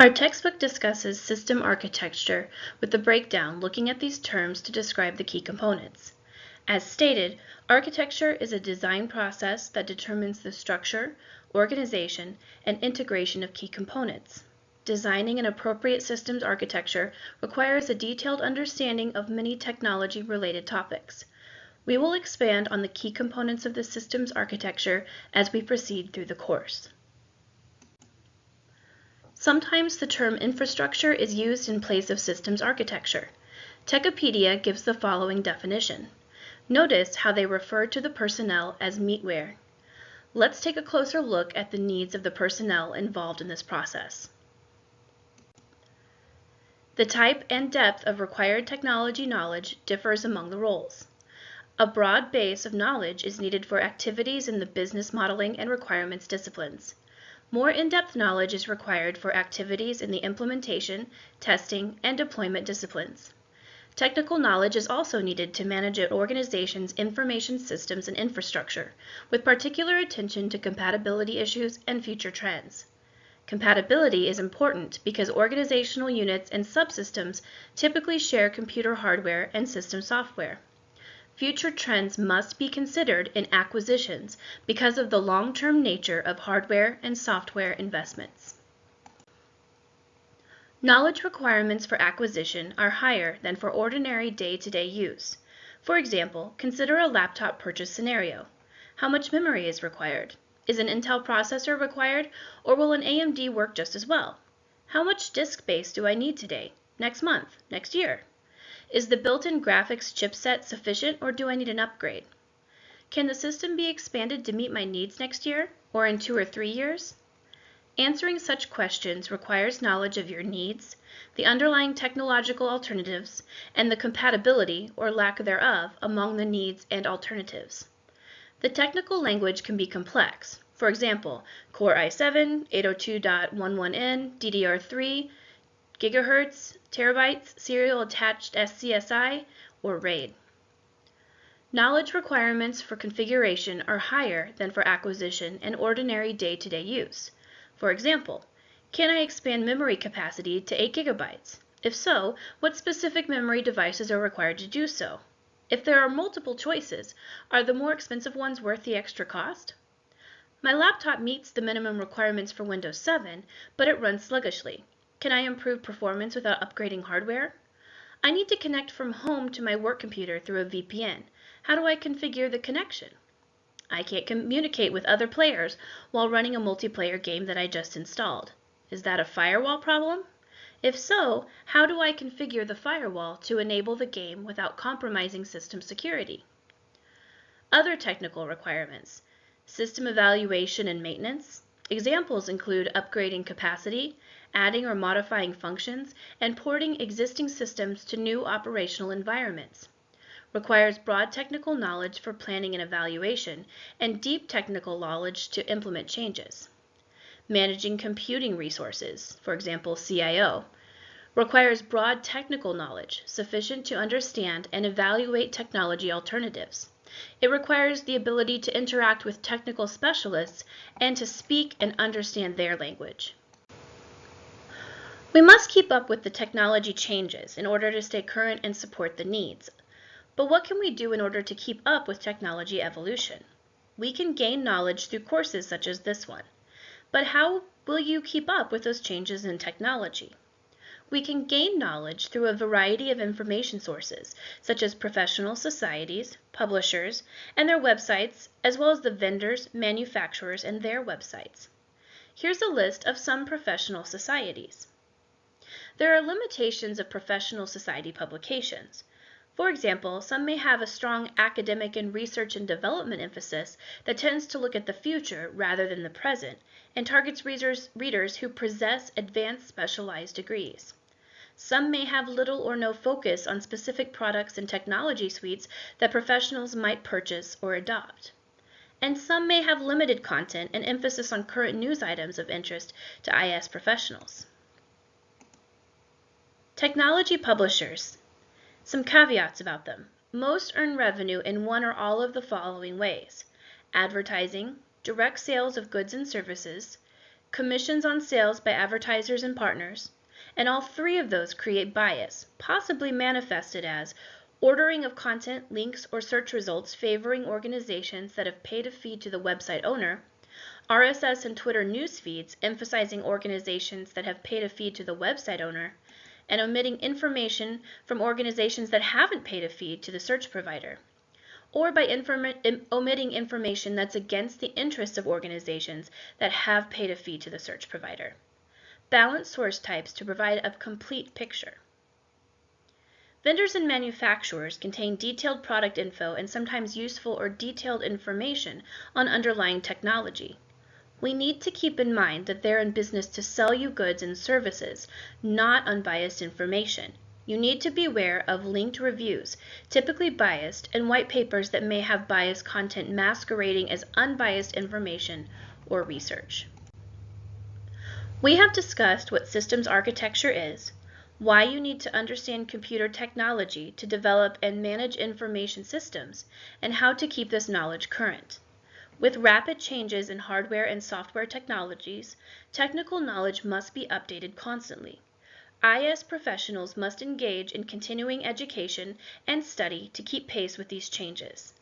Our textbook discusses system architecture with the breakdown looking at these terms to describe the key components. As stated, architecture is a design process that determines the structure, organization, and integration of key components. Designing an appropriate systems architecture requires a detailed understanding of many technology-related topics. We will expand on the key components of the systems architecture as we proceed through the course. Sometimes the term infrastructure is used in place of systems architecture. Techopedia gives the following definition. Notice how they refer to the personnel as meatware. Let's take a closer look at the needs of the personnel involved in this process. The type and depth of required technology knowledge differs among the roles. A broad base of knowledge is needed for activities in the business modeling and requirements disciplines. More in-depth knowledge is required for activities in the implementation, testing, and deployment disciplines. Technical knowledge is also needed to manage an organization's information systems and infrastructure, with particular attention to compatibility issues and future trends. Compatibility is important because organizational units and subsystems typically share computer hardware and system software. Future trends must be considered in acquisitions because of the long-term nature of hardware and software investments. Knowledge requirements for acquisition are higher than for ordinary day-to-day use. For example, consider a laptop purchase scenario. How much memory is required? Is an Intel processor required, or will an AMD work just as well? How much disk space do I need today, next month, next year? Is the built-in graphics chipset sufficient, or do I need an upgrade? Can the system be expanded to meet my needs next year, or in 2 or 3 years? Answering such questions requires knowledge of your needs, the underlying technological alternatives, and the compatibility, or lack thereof, among the needs and alternatives. The technical language can be complex. For example, Core i7, 802.11n, DDR3, gigahertz, terabytes, serial attached SCSI, or RAID. Knowledge requirements for configuration are higher than for acquisition and ordinary day-to-day use. For example, can I expand memory capacity to 8 gigabytes? If so, what specific memory devices are required to do so? If there are multiple choices, are the more expensive ones worth the extra cost? My laptop meets the minimum requirements for Windows 7, but it runs sluggishly. Can I improve performance without upgrading hardware? I need to connect from home to my work computer through a VPN. How do I configure the connection? I can't communicate with other players while running a multiplayer game that I just installed. Is that a firewall problem? If so, how do I configure the firewall to enable the game without compromising system security? Other technical requirements: system evaluation and maintenance. Examples include upgrading capacity, adding or modifying functions, and porting existing systems to new operational environments. Requires broad technical knowledge for planning and evaluation, and deep technical knowledge to implement changes. Managing computing resources, for example, CIO, requires broad technical knowledge sufficient to understand and evaluate technology alternatives. It requires the ability to interact with technical specialists and to speak and understand their language. We must keep up with the technology changes in order to stay current and support the needs. But what can we do in order to keep up with technology evolution? We can gain knowledge through courses such as this one. But how will you keep up with those changes in technology? We can gain knowledge through a variety of information sources, such as professional societies, publishers, and their websites, as well as the vendors, manufacturers, and their websites. Here's a list of some professional societies. There are limitations of professional society publications. For example, some may have a strong academic and research and development emphasis that tends to look at the future rather than the present and targets readers who possess advanced specialized degrees. Some may have little or no focus on specific products and technology suites that professionals might purchase or adopt. And some may have limited content and emphasis on current news items of interest to IS professionals. Technology publishers. Some caveats about them. Most earn revenue in one or all of the following ways: advertising, direct sales of goods and services, commissions on sales by advertisers and partners, and all three of those create bias, possibly manifested as ordering of content, links, or search results favoring organizations that have paid a fee to the website owner, RSS and Twitter news feeds emphasizing organizations that have paid a fee to the website owner, and omitting information from organizations that haven't paid a fee to the search provider, or by omitting information that's against the interests of organizations that have paid a fee to the search provider. Balance source types to provide a complete picture. Vendors and manufacturers contain detailed product info and sometimes useful or detailed information on underlying technology. We need to keep in mind that they're in business to sell you goods and services, not unbiased information. You need to be aware of linked reviews, typically biased, and white papers that may have biased content masquerading as unbiased information or research. We have discussed what systems architecture is, why you need to understand computer technology to develop and manage information systems, and how to keep this knowledge current. With rapid changes in hardware and software technologies, technical knowledge must be updated constantly. IS professionals must engage in continuing education and study to keep pace with these changes.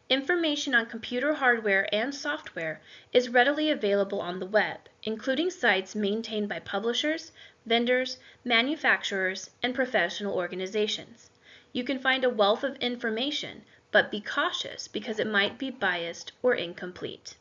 Information on computer hardware and software is readily available on the web, including sites maintained by publishers, vendors, manufacturers, and professional organizations. You can find a wealth of information, but be cautious because it might be biased or incomplete.